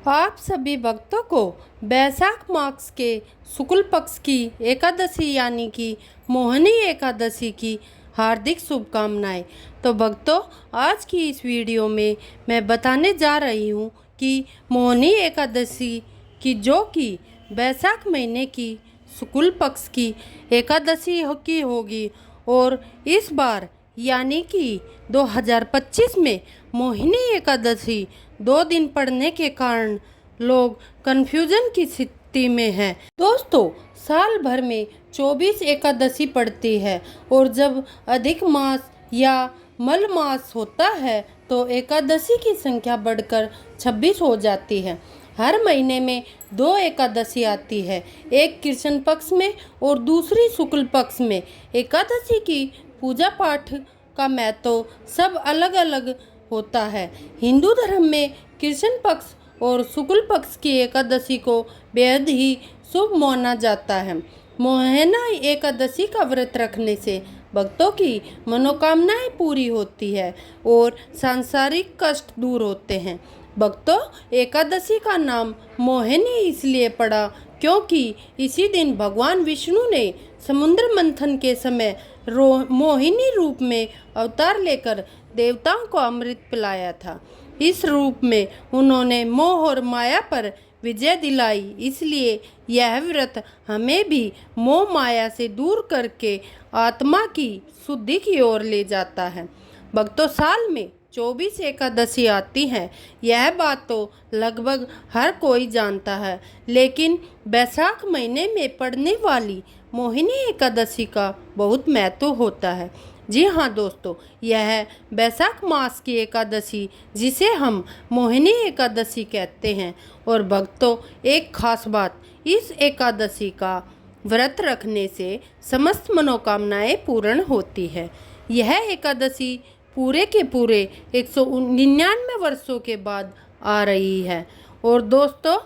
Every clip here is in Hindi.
आप सभी भक्तों को बैसाख मास के शुक्ल पक्ष की एकादशी यानी कि मोहिनी एकादशी की हार्दिक शुभकामनाएं। तो भक्तों, आज की इस वीडियो में मैं बताने जा रही हूँ कि मोहिनी एकादशी की जो कि बैसाख महीने की शुक्ल पक्ष की एकादशी की होगी और इस बार यानी कि 2025 में मोहिनी एकादशी 2 दिन पड़ने के कारण लोग कन्फ्यूजन की स्थिति में हैं। दोस्तों, साल भर में 24 एकादशी पड़ती है और जब अधिक मास या मल मास होता है तो एकादशी की संख्या बढ़कर 26 हो जाती है। हर महीने में 2 एकादशी आती है, एक कृष्ण पक्ष में और दूसरी शुक्ल पक्ष में। एकादशी की पूजा पाठ का महत्व सब अलग अलग होता है। हिंदू धर्म में कृष्ण पक्ष और शुक्ल पक्ष की एकादशी को बेहद ही शुभ माना जाता है। मोहिनी एकादशी का व्रत रखने से भक्तों की मनोकामनाएं पूरी होती है और सांसारिक कष्ट दूर होते हैं। भक्तों, एकादशी का नाम मोहिनी इसलिए पड़ा क्योंकि इसी दिन भगवान विष्णु ने समुद्र मंथन के समय मोहिनी रूप में अवतार लेकर देवताओं को अमृत पिलाया था। इस रूप में उन्होंने मोह और माया पर विजय दिलाई। इसलिए यह व्रत हमें भी मोह माया से दूर करके आत्मा की शुद्धि की ओर ले जाता है। भक्तों, साल में 24 एकादशी आती हैं, यह बात तो लगभग हर कोई जानता है, लेकिन बैसाख महीने में पड़ने वाली मोहिनी एकादशी का बहुत महत्व होता है। जी हाँ दोस्तों, यह बैसाख मास की एकादशी जिसे हम मोहिनी एकादशी कहते हैं। और भक्तों, एक खास बात, इस एकादशी का व्रत रखने से समस्त मनोकामनाएं पूर्ण होती है। यह एकादशी पूरे के पूरे 199 वर्षों के बाद आ रही है। और दोस्तों,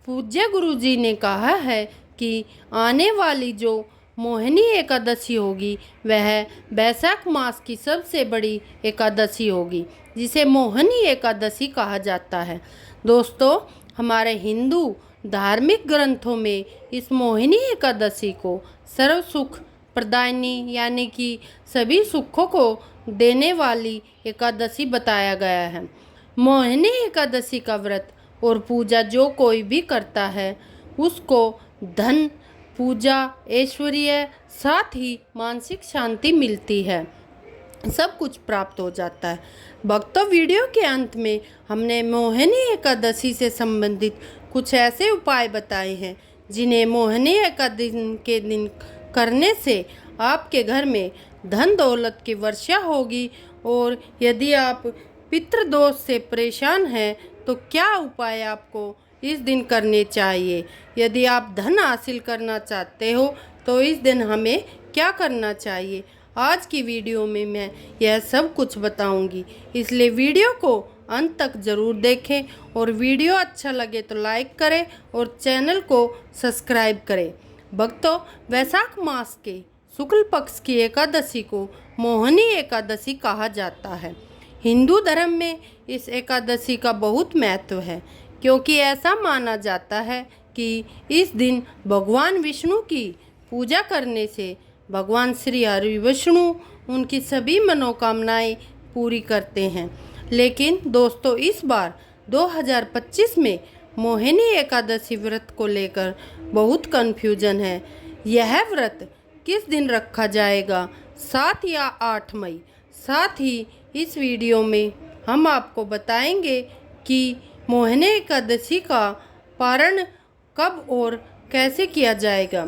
पूज्य गुरु जी ने कहा है कि आने वाली जो मोहिनी एकादशी होगी वह बैसाख मास की सबसे बड़ी एकादशी होगी, जिसे मोहिनी एकादशी कहा जाता है। दोस्तों, हमारे हिंदू धार्मिक ग्रंथों में इस मोहिनी एकादशी को सर्व सुख प्रदायिनी यानी कि सभी सुखों को देने वाली एकादशी बताया गया है। मोहिनी एकादशी का व्रत और पूजा जो कोई भी करता है उसको धन, पूजा, ऐश्वर्य, साथ ही मानसिक शांति मिलती है, सब कुछ प्राप्त हो जाता है। भक्तों, वीडियो के अंत में हमने मोहिनी एकादशी से संबंधित कुछ ऐसे उपाय बताए हैं जिन्हें मोहिनी एकादशी के दिन करने से आपके घर में धन दौलत की वर्षा होगी। और यदि आप पितृदोष से परेशान हैं तो क्या उपाय आपको इस दिन करने चाहिए। यदि आप धन हासिल करना चाहते हो तो इस दिन हमें क्या करना चाहिए, आज की वीडियो में मैं यह सब कुछ बताऊंगी। इसलिए वीडियो को अंत तक ज़रूर देखें और वीडियो अच्छा लगे तो लाइक करें और चैनल को सब्सक्राइब करें। भक्तों, वैशाख मास के शुक्ल पक्ष की एकादशी को मोहिनी एकादशी कहा जाता है। हिंदू धर्म में इस एकादशी का बहुत महत्व है क्योंकि ऐसा माना जाता है कि इस दिन भगवान विष्णु की पूजा करने से भगवान श्री हरि विष्णु उनकी सभी मनोकामनाएं पूरी करते हैं। लेकिन दोस्तों, इस बार 2025 में मोहिनी एकादशी व्रत को लेकर बहुत कन्फ्यूजन है। यह व्रत किस दिन रखा जाएगा, 7 या 8 मई। साथ ही इस वीडियो में हम आपको बताएंगे कि मोहिनी एकादशी का पारण कब और कैसे किया जाएगा,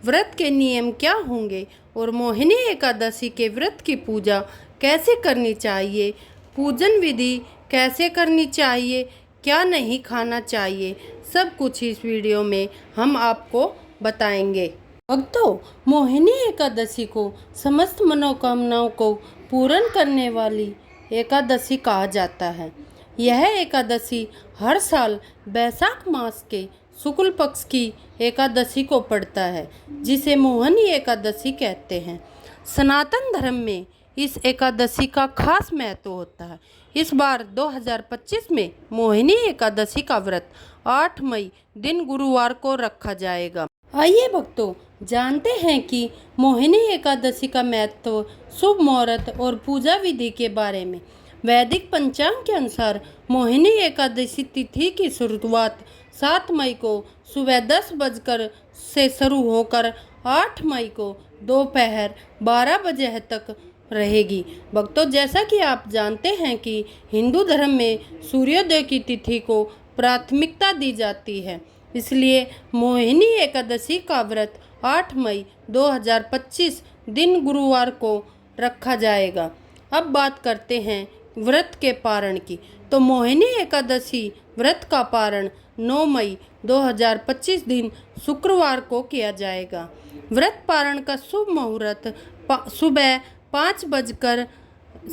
व्रत के नियम क्या होंगे और मोहिनी एकादशी के व्रत की पूजा कैसे करनी चाहिए, पूजन विधि कैसे करनी चाहिए, क्या नहीं खाना चाहिए, सब कुछ इस वीडियो में हम आपको बताएंगे। भक्तों, मोहिनी एकादशी को समस्त मनोकामनाओं को पूर्ण करने वाली एकादशी कहा जाता है। यह एकादशी हर साल बैसाख मास के शुक्ल पक्ष की एकादशी को पड़ता है, जिसे मोहिनी एकादशी कहते हैं। सनातन धर्म में इस एकादशी का खास महत्व होता है। इस बार 2025 में मोहिनी एकादशी का व्रत 8 मई दिन गुरुवार को रखा जाएगा। आइए भक्तों, जानते हैं कि मोहिनी एकादशी का महत्व, शुभ मुहूर्त और पूजा विधि के बारे में। वैदिक पंचांग के अनुसार मोहिनी एकादशी तिथि की शुरुआत 7 मई को सुबह 10 बजकर से शुरू होकर 8 मई को दोपहर 12 बजे तक रहेगी। भक्तों, जैसा कि आप जानते हैं कि हिंदू धर्म में सूर्योदय की तिथि को प्राथमिकता दी जाती है, इसलिए मोहिनी एकादशी का व्रत 8 मई 2025 दिन गुरुवार को रखा जाएगा। अब बात करते हैं व्रत के पारण की। तो मोहिनी एकादशी व्रत का पारण 9 मई 2025 दिन शुक्रवार को किया जाएगा। व्रत पारण का शुभ मुहूर्त सुबह 5 बजकर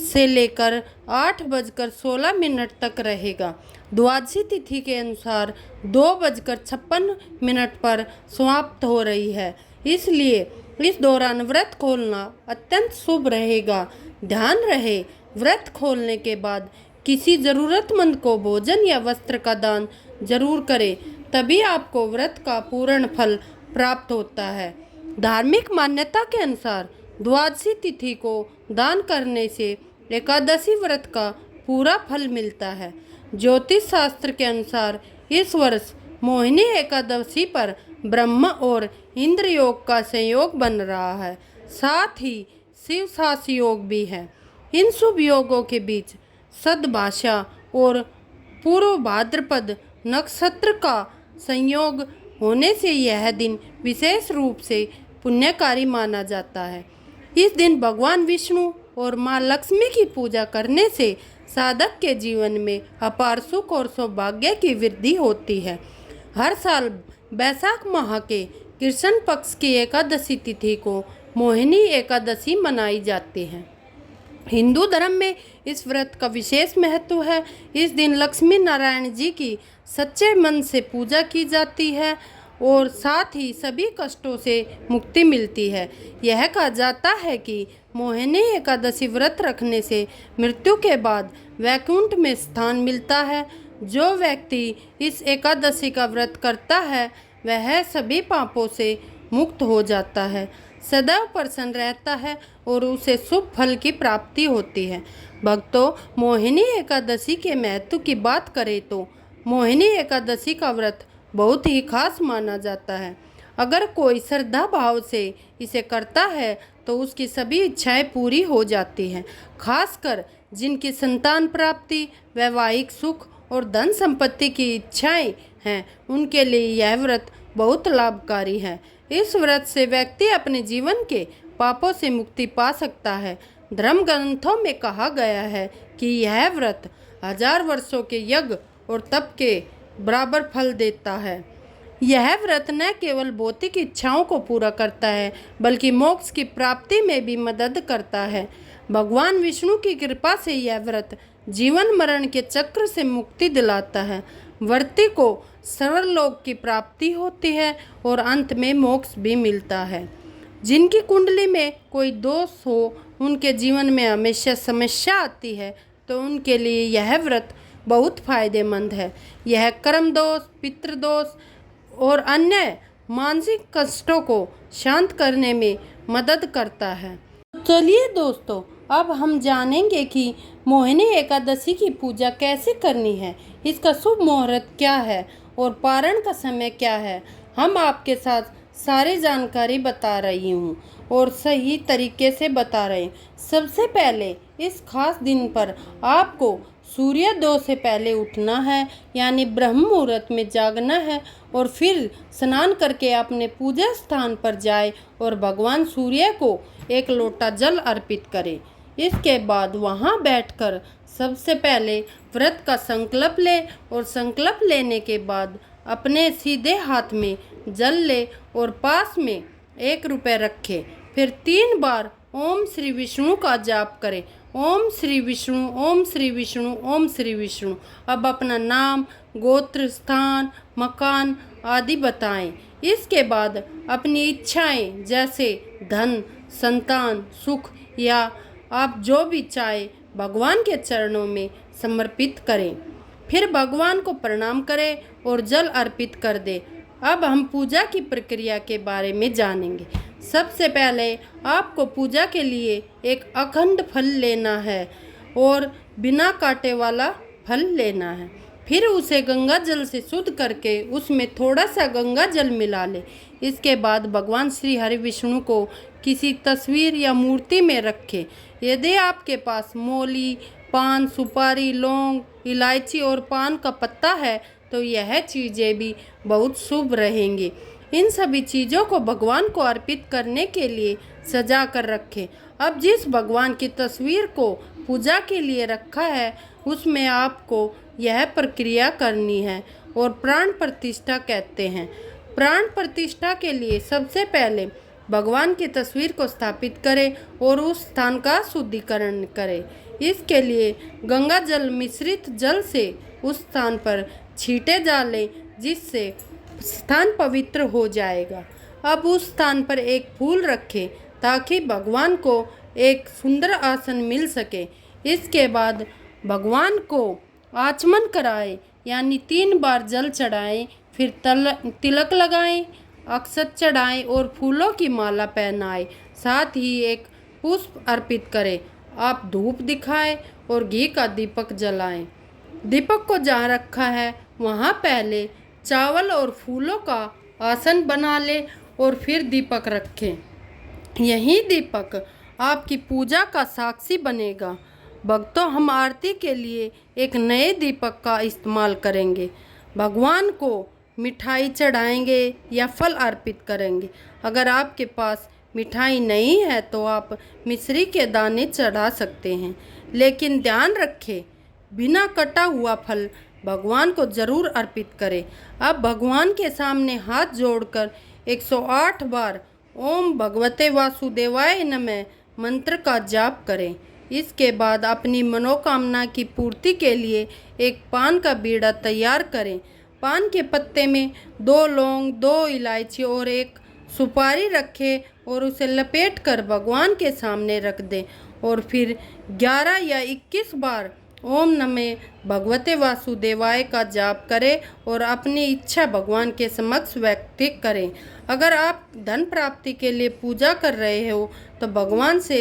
से लेकर 8 बजकर 16 मिनट तक रहेगा। द्वादशी तिथि के अनुसार 2 बजकर 56 मिनट पर समाप्त हो रही है, इसलिए इस दौरान व्रत खोलना अत्यंत शुभ रहेगा। ध्यान रहे, व्रत खोलने के बाद किसी ज़रूरतमंद को भोजन या वस्त्र का दान जरूर करें, तभी आपको व्रत का पूर्ण फल प्राप्त होता है। धार्मिक मान्यता के अनुसार द्वादशी तिथि को दान करने से एकादशी व्रत का पूरा फल मिलता है। ज्योतिष शास्त्र के अनुसार इस वर्ष मोहिनी एकादशी पर ब्रह्म और इंद्र योग का संयोग बन रहा है, साथ ही शिव शास योग भी है। इन शुभ योगों के बीच सद्भाषा और पूर्व भाद्रपद नक्षत्र का संयोग होने से यह दिन विशेष रूप से पुण्यकारी माना जाता है। इस दिन भगवान विष्णु और माँ लक्ष्मी की पूजा करने से साधक के जीवन में अपार सुख और सौभाग्य की वृद्धि होती है। हर साल बैसाख माह के कृष्ण पक्ष की एकादशी तिथि को मोहिनी एकादशी मनाई जाती है। हिंदू धर्म में इस व्रत का विशेष महत्व है। इस दिन लक्ष्मी नारायण जी की सच्चे मन से पूजा की जाती है और साथ ही सभी कष्टों से मुक्ति मिलती है। यह कहा जाता है कि मोहिनी एकादशी व्रत रखने से मृत्यु के बाद वैकुंठ में स्थान मिलता है। जो व्यक्ति इस एकादशी का व्रत करता है वह सभी पापों से मुक्त हो जाता है, सदैव प्रसन्न रहता है और उसे शुभ फल की प्राप्ति होती है। भक्तों, मोहिनी एकादशी के महत्व की बात करें तो मोहिनी एकादशी का व्रत बहुत ही खास माना जाता है। अगर कोई श्रद्धा भाव से इसे करता है तो उसकी सभी इच्छाएं पूरी हो जाती हैं। खासकर जिनकी संतान प्राप्ति, वैवाहिक सुख और धन संपत्ति की इच्छाएं हैं, उनके लिए यह व्रत बहुत लाभकारी है। इस व्रत से व्यक्ति अपने जीवन के पापों से मुक्ति पा सकता है। धर्म ग्रंथों में कहा गया है कि यह व्रत 1000 वर्षों के यज्ञ और तप के बराबर फल देता है। यह व्रत न केवल भौतिक इच्छाओं को पूरा करता है बल्कि मोक्ष की प्राप्ति में भी मदद करता है। भगवान विष्णु की कृपा से यह व्रत जीवन मरण के चक्र से मुक्ति दिलाता है। व्रती को सर्वलोक की प्राप्ति होती है और अंत में मोक्ष भी मिलता है। जिनकी कुंडली में कोई दोष हो, उनके जीवन में हमेशा समस्या आती है, तो उनके लिए यह व्रत बहुत फायदेमंद है। यह कर्म दोष, पितृदोष और अन्य मानसिक कष्टों को शांत करने में मदद करता है। चलिए दोस्तों, अब हम जानेंगे कि मोहिनी एकादशी की पूजा कैसे करनी है, इसका शुभ मुहूर्त क्या है और पारण का समय क्या है। हम आपके साथ सारी जानकारी बता रही हूँ और सही तरीके से बता रहे हैं। सबसे पहले इस खास दिन पर आपको सूर्योदय से पहले उठना है, यानी ब्रह्म मुहूर्त में जागना है और फिर स्नान करके अपने पूजा स्थान पर जाए और भगवान सूर्य को एक लोटा जल अर्पित करें। इसके बाद वहां बैठकर सबसे पहले व्रत का संकल्प ले और संकल्प लेने के बाद अपने सीधे हाथ में जल ले और पास में 1 रुपये रखे। फिर 3 बार ओम श्री विष्णु का जाप करें। ओम श्री विष्णु, ओम श्री विष्णु, ओम श्री विष्णु। अब अपना नाम, गोत्र, स्थान, मकान आदि बताएं। इसके बाद अपनी इच्छाएं जैसे धन, संतान, सुख या आप जो भी चाहे भगवान के चरणों में समर्पित करें। फिर भगवान को प्रणाम करें और जल अर्पित कर दें। अब हम पूजा की प्रक्रिया के बारे में जानेंगे। सबसे पहले आपको पूजा के लिए एक अखंड फल लेना है और बिना कांटे वाला फल लेना है। फिर उसे गंगा जल से शुद्ध करके उसमें थोड़ा सा गंगा जल मिला ले। इसके बाद भगवान श्री हरि विष्णु को किसी तस्वीर या मूर्ति में रखें। यदि आपके पास मौली, पान, सुपारी, लौंग, इलायची और पान का पत्ता है तो यह चीज़ें भी बहुत शुभ रहेंगी। इन सभी चीज़ों को भगवान को अर्पित करने के लिए सजा कर रखें। अब जिस भगवान की तस्वीर को पूजा के लिए रखा है उसमें आपको यह प्रक्रिया करनी है और प्राण प्रतिष्ठा कहते हैं। प्राण प्रतिष्ठा के लिए सबसे पहले भगवान की तस्वीर को स्थापित करें और उस स्थान का शुद्धिकरण करें। इसके लिए गंगा जल मिश्रित जल से उस स्थान पर छींटे डालें जिससे स्थान पवित्र हो जाएगा। अब उस स्थान पर एक फूल रखें ताकि भगवान को एक सुंदर आसन मिल सके। इसके बाद भगवान को आचमन कराएं, यानी 3 बार जल चढ़ाएं, फिर तिलक लगाएं, अक्षत चढ़ाएं और फूलों की माला पहनाएं। साथ ही एक पुष्प अर्पित करें। आप धूप दिखाएं और घी का दीपक जलाएं। दीपक को जहाँ रखा है वहाँ पहले चावल और फूलों का आसन बना लें और फिर दीपक रखें। यही दीपक आपकी पूजा का साक्षी बनेगा। भक्तों, हम आरती के लिए एक नए दीपक का इस्तेमाल करेंगे। भगवान को मिठाई चढ़ाएंगे या फल अर्पित करेंगे। अगर आपके पास मिठाई नहीं है तो आप मिश्री के दाने चढ़ा सकते हैं, लेकिन ध्यान रखें बिना कटा हुआ फल भगवान को जरूर अर्पित करें। अब भगवान के सामने हाथ जोड़कर 108 बार ओम भगवते वासुदेवाय नमः मंत्र का जाप करें। इसके बाद अपनी मनोकामना की पूर्ति के लिए एक पान का बीड़ा तैयार करें। पान के पत्ते में 2 लौंग, 2 इलायची और 1 सुपारी रखें और उसे लपेट कर भगवान के सामने रख दें और फिर 11 या 21 बार ओम नमः भगवते वासुदेवाय का जाप करें और अपनी इच्छा भगवान के समक्ष व्यक्त करें। अगर आप धन प्राप्ति के लिए पूजा कर रहे हो तो भगवान से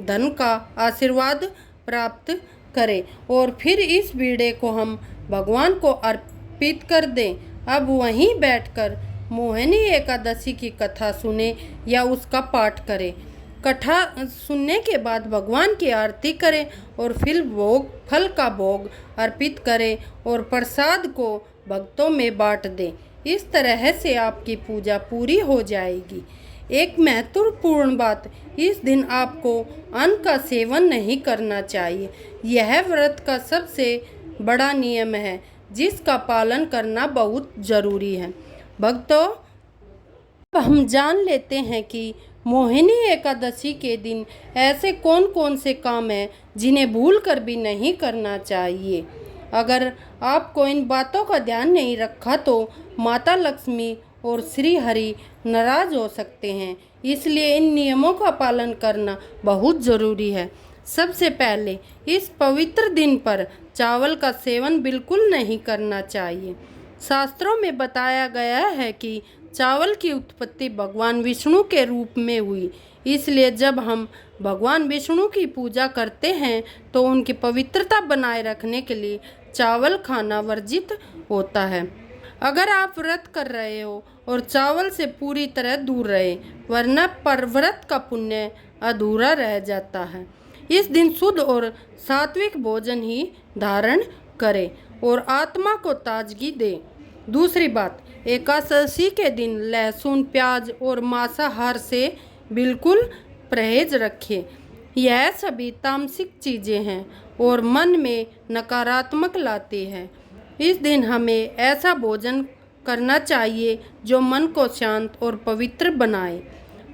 धन का आशीर्वाद प्राप्त करें और फिर इस बीड़े को हम भगवान को अर्पित कर दें। अब वहीं बैठकर मोहिनी एकादशी की कथा सुने या उसका पाठ करें। कथा सुनने के बाद भगवान की आरती करें और फिर फल का भोग अर्पित करें और प्रसाद को भक्तों में बांट दें। इस तरह से आपकी पूजा पूरी हो जाएगी। एक महत्वपूर्ण बात, इस दिन आपको अन्न का सेवन नहीं करना चाहिए। यह व्रत का सबसे बड़ा नियम है जिसका पालन करना बहुत ज़रूरी है। भक्तों, अब हम जान लेते हैं कि मोहिनी एकादशी के दिन ऐसे कौन कौन से काम हैं जिन्हें भूल कर भी नहीं करना चाहिए। अगर आपको इन बातों का ध्यान नहीं रखा तो माता लक्ष्मी और श्री हरि नाराज हो सकते हैं, इसलिए इन नियमों का पालन करना बहुत ज़रूरी है। सबसे पहले इस पवित्र दिन पर चावल का सेवन बिल्कुल नहीं करना चाहिए। शास्त्रों में बताया गया है कि चावल की उत्पत्ति भगवान विष्णु के रूप में हुई, इसलिए जब हम भगवान विष्णु की पूजा करते हैं तो उनकी पवित्रता बनाए रखने के लिए चावल खाना वर्जित होता है। अगर आप व्रत कर रहे हो और चावल से पूरी तरह दूर रहे, वरना पर व्रत का पुण्य अधूरा रह जाता है। इस दिन शुद्ध और सात्विक भोजन ही धारण करें और आत्मा को ताजगी दें। दूसरी बात, एकादशी के दिन लहसुन, प्याज और मांसाहार से बिल्कुल परहेज रखें। यह सभी तामसिक चीज़ें हैं और मन में नकारात्मक लाते हैं। इस दिन हमें ऐसा भोजन करना चाहिए जो मन को शांत और पवित्र बनाए।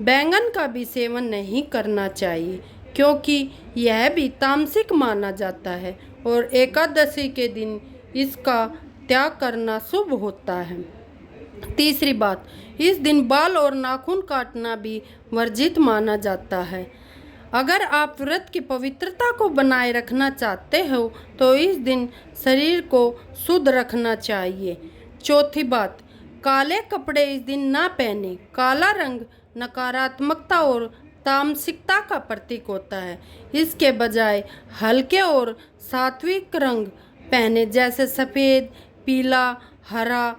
बैंगन का भी सेवन नहीं करना चाहिए क्योंकि यह भी तामसिक माना जाता है और एकादशी के दिन इसका त्याग करना शुभ होता है। तीसरी बात, इस दिन बाल और नाखून काटना भी वर्जित माना जाता है। अगर आप व्रत की पवित्रता को बनाए रखना चाहते हो तो इस दिन शरीर को शुद्ध रखना चाहिए। चौथी बात, काले कपड़े इस दिन ना पहने। काला रंग नकारात्मकता और तामसिकता का प्रतीक होता है। इसके बजाय हल्के और सात्विक रंग पहने, जैसे सफ़ेद, पीला, हरा,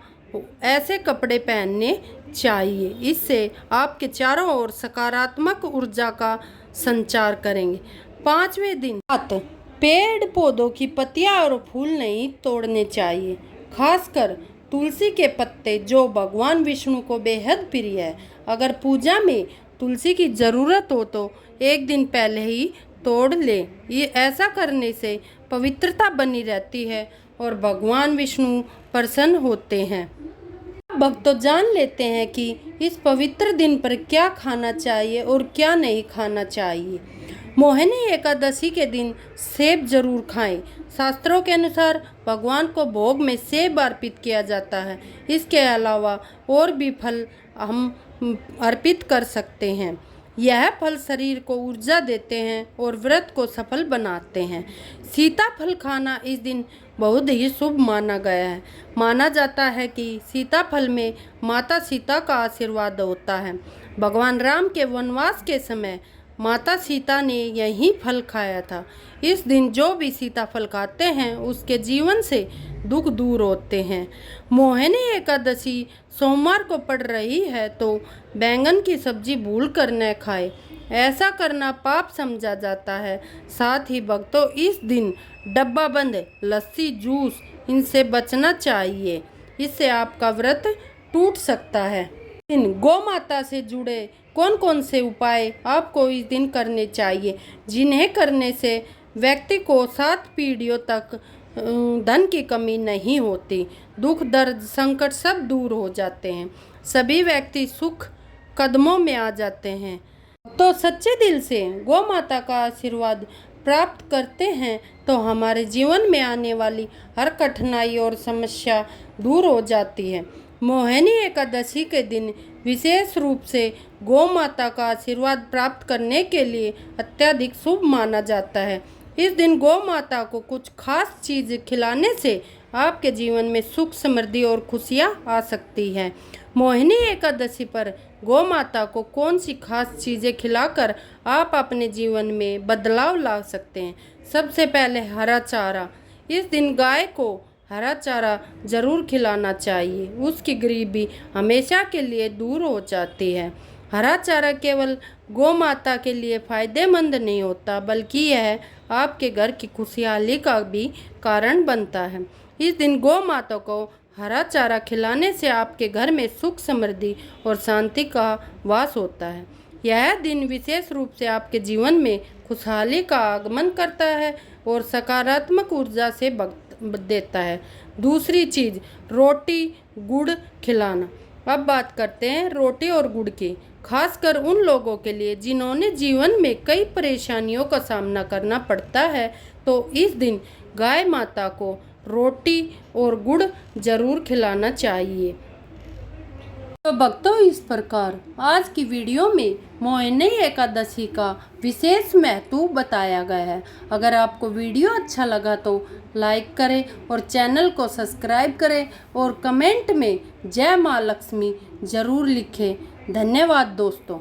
ऐसे कपड़े पहनने चाहिए। इससे आपके चारों ओर सकारात्मक ऊर्जा का संचार करेंगे। पांचवें दिन, पेड़ पौधों की पत्तियां और फूल नहीं तोड़ने चाहिए, खासकर तुलसी के पत्ते जो भगवान विष्णु को बेहद प्रिय है। अगर पूजा में तुलसी की ज़रूरत हो तो एक दिन पहले ही तोड़ ले। ये ऐसा करने से पवित्रता बनी रहती है और भगवान विष्णु प्रसन्न होते हैं। भक्तों, जान लेते हैं कि इस पवित्र दिन पर क्या खाना चाहिए और क्या नहीं खाना चाहिए। मोहिनी एकादशी के दिन सेब जरूर खाएं। शास्त्रों के अनुसार भगवान को भोग में सेब अर्पित किया जाता है। इसके अलावा और भी फल हम अर्पित कर सकते हैं। यह फल शरीर को ऊर्जा देते हैं और व्रत को सफल बनाते हैं। सीताफल खाना इस दिन बहुत ही शुभ माना गया है। माना जाता है कि सीताफल में माता सीता का आशीर्वाद होता है। भगवान राम के वनवास के समय माता सीता ने यही फल खाया था। इस दिन जो भी सीताफल खाते हैं उसके जीवन से दुख दूर होते हैं। मोहिनी एकादशी सोमवार को पड़ रही है तो बैंगन की सब्जी भूल कर न खाए। ऐसा करना पाप समझा जाता है। साथ ही भक्तों, इस दिन डब्बा बंद लस्सी, जूस इनसे बचना चाहिए। इससे आपका व्रत टूट सकता है। दिन गौ माता से जुड़े कौन कौन से उपाय आपको इस दिन करने चाहिए, जिन्हें करने से व्यक्ति को 7 पीढ़ियों तक धन की कमी नहीं होती। दुख, दर्द, संकट सब दूर हो जाते हैं। सभी व्यक्ति सुख कदमों में आ जाते हैं। तो सच्चे दिल से गौ माता का आशीर्वाद प्राप्त करते हैं तो हमारे जीवन में आने वाली हर कठिनाई और समस्या दूर हो जाती है। मोहिनी एकादशी के दिन विशेष रूप से गौ माता का आशीर्वाद प्राप्त करने के लिए अत्यधिक शुभ माना जाता है। इस दिन गौ माता को कुछ खास चीज़ खिलाने से आपके जीवन में सुख, समृद्धि और खुशियाँ आ सकती हैं। मोहिनी एकादशी पर गौ माता को कौन सी खास चीज़ें खिलाकर आप अपने जीवन में बदलाव ला सकते हैं? सबसे पहले हरा चारा। इस दिन गाय को हरा चारा जरूर खिलाना चाहिए। उसकी गरीबी हमेशा के लिए दूर हो जाती है। हरा चारा केवल गौ माता के लिए फ़ायदेमंद नहीं होता, बल्कि यह आपके घर की खुशहाली का भी कारण बनता है। इस दिन गौ माता को हरा चारा खिलाने से आपके घर में सुख, समृद्धि और शांति का वास होता है। यह दिन विशेष रूप से आपके जीवन में खुशहाली का आगमन करता है और सकारात्मक ऊर्जा से देता है। दूसरी चीज़, रोटी गुड़ खिलाना। अब बात करते हैं रोटी और गुड़ की, खासकर उन लोगों के लिए जिन्होंने जीवन में कई परेशानियों का सामना करना पड़ता है। तो इस दिन गाय माता को रोटी और गुड़ जरूर खिलाना चाहिए। तो भक्तों, इस प्रकार आज की वीडियो में मोहिनी एकादशी का विशेष महत्व बताया गया है। अगर आपको वीडियो अच्छा लगा तो लाइक करें और चैनल को सब्सक्राइब करें और कमेंट में जय माँ लक्ष्मी जरूर लिखें। धन्यवाद दोस्तों।